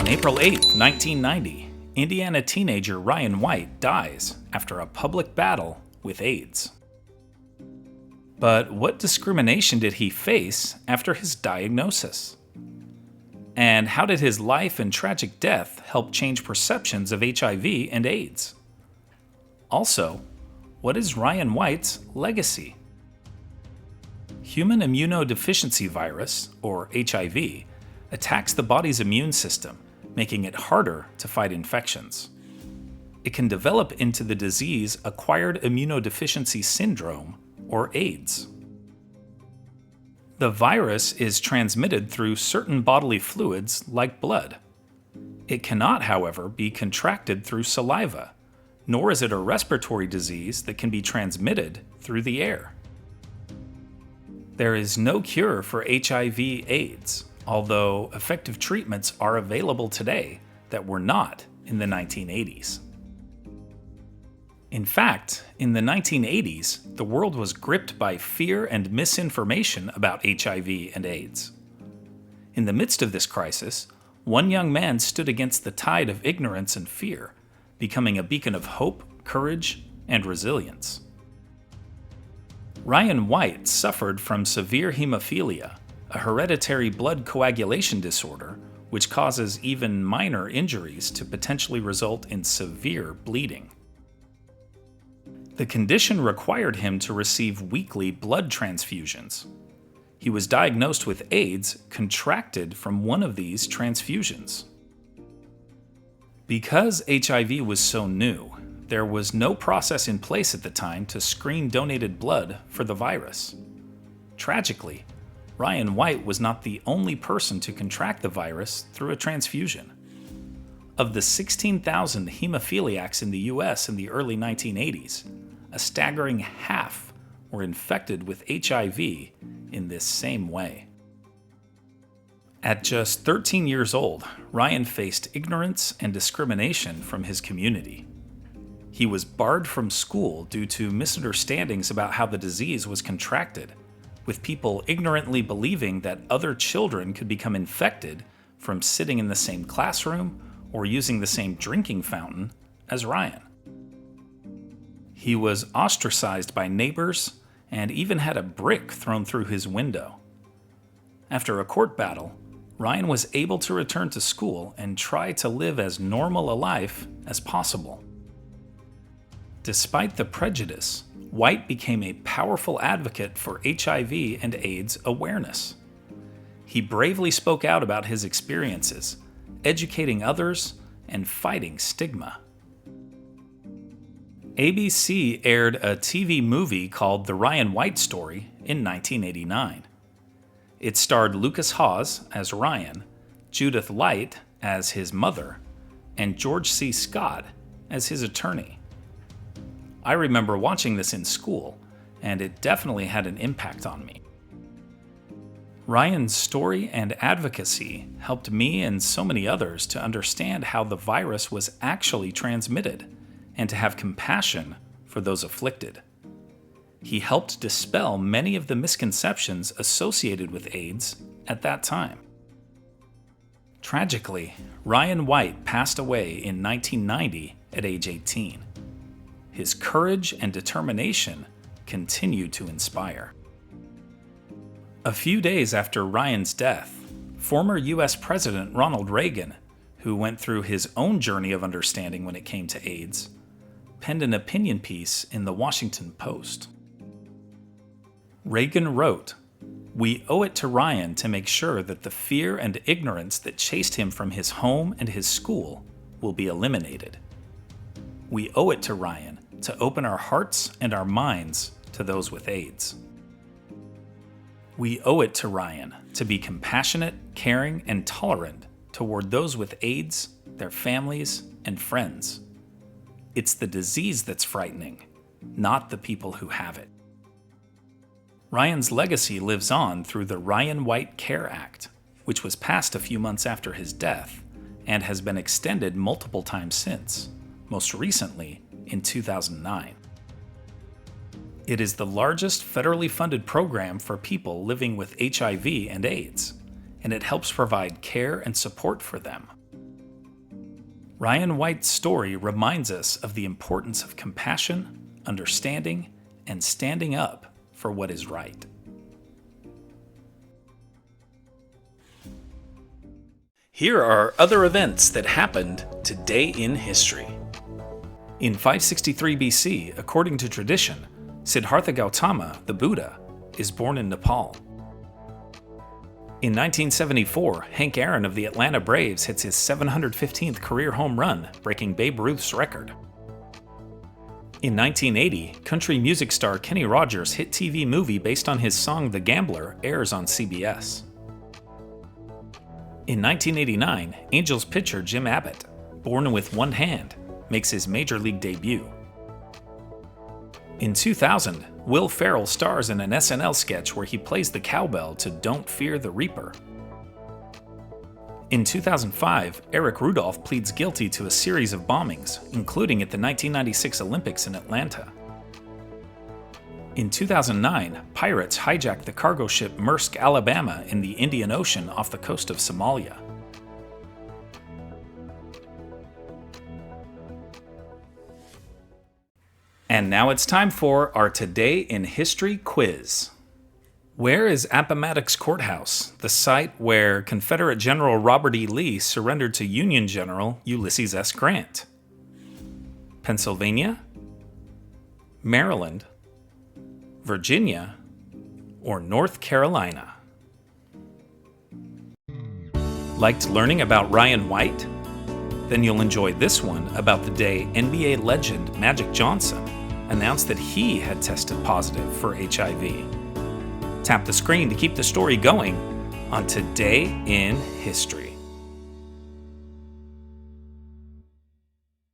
April 8, 1990, Indiana teenager Ryan White dies after a public battle with AIDS. But what discrimination did he face after his diagnosis? And how did his life and tragic death help change perceptions of HIV and AIDS? Also, what is Ryan White's legacy? Human immunodeficiency virus, or HIV, attacks the body's immune system, making it harder to fight infections. It can develop into the disease acquired immunodeficiency syndrome, or AIDS. The virus is transmitted through certain bodily fluids like blood. It cannot, however, be contracted through saliva, nor is it a respiratory disease that can be transmitted through the air. There is no cure for HIV/AIDS, although effective treatments are available today that were not in the 1980s. In fact, in the 1980s, the world was gripped by fear and misinformation about HIV and AIDS. In the midst of this crisis, one young man stood against the tide of ignorance and fear, becoming a beacon of hope, courage, and resilience. Ryan White suffered from severe hemophilia, a hereditary blood coagulation disorder which causes even minor injuries to potentially result in severe bleeding. The condition required him to receive weekly blood transfusions. He was diagnosed with AIDS contracted from one of these transfusions. Because HIV was so new, there was no process in place at the time to screen donated blood for the virus. Tragically, Ryan White was not the only person to contract the virus through a transfusion. Of the 16,000 hemophiliacs in the US in the early 1980s, a staggering half were infected with HIV in this same way. At just 13 years old, Ryan faced ignorance and discrimination from his community. He was barred from school due to misunderstandings about how the disease was contracted, with people ignorantly believing that other children could become infected from sitting in the same classroom or using the same drinking fountain as Ryan. He was ostracized by neighbors and even had a brick thrown through his window. After a court battle, Ryan was able to return to school and try to live as normal a life as possible. Despite the prejudice, White became a powerful advocate for HIV and AIDS awareness. He bravely spoke out about his experiences, educating others and fighting stigma. ABC aired a TV movie called The Ryan White Story in 1989. It starred Lukas Haas as Ryan, Judith Light as his mother, and George C. Scott as his attorney. I remember watching this in school, and it definitely had an impact on me. Ryan's story and advocacy helped me and so many others to understand how the virus was actually transmitted and to have compassion for those afflicted. He helped dispel many of the misconceptions associated with AIDS at that time. Tragically, Ryan White passed away in 1990 at age 18. His courage and determination continue to inspire. A few days after Ryan's death, former US President Ronald Reagan, who went through his own journey of understanding when it came to AIDS, penned an opinion piece in the Washington Post. Reagan wrote, "We owe it to Ryan to make sure that the fear and ignorance that chased him from his home and his school will be eliminated. We owe it to Ryan to open our hearts and our minds to those with AIDS. We owe it to Ryan to be compassionate, caring, and tolerant toward those with AIDS, their families, and friends. It's the disease that's frightening, not the people who have it." Ryan's legacy lives on through the Ryan White Care Act, which was passed a few months after his death and has been extended multiple times since, most recently in 2009. It is the largest federally funded program for people living with HIV and AIDS, and it helps provide care and support for them. Ryan White's story reminds us of the importance of compassion, understanding, and standing up for what is right. Here are other events that happened today in history. In 563 BC, according to tradition, Siddhartha Gautama, the Buddha, is born in Nepal. In 1974, Hank Aaron of the Atlanta Braves hits his 715th career home run, breaking Babe Ruth's record. In 1980, country music star Kenny Rogers' hit TV movie based on his song The Gambler airs on CBS. In 1989, Angels pitcher Jim Abbott, born with one hand, makes his major league debut. In 2000, Will Ferrell stars in an SNL sketch where he plays the cowbell to Don't Fear the Reaper. In 2005, Eric Rudolph pleads guilty to a series of bombings, including at the 1996 Olympics in Atlanta. In 2009, pirates hijacked the cargo ship Maersk, Alabama in the Indian Ocean off the coast of Somalia. And now it's time for our Today in History quiz. Where is Appomattox Courthouse, the site where Confederate General Robert E. Lee surrendered to Union General Ulysses S. Grant? Pennsylvania, Maryland, Virginia, or North Carolina? Liked learning about Ryan White? Then you'll enjoy this one about the day NBA legend Magic Johnson announced that he had tested positive for HIV. Tap the screen to keep the story going on Today in History.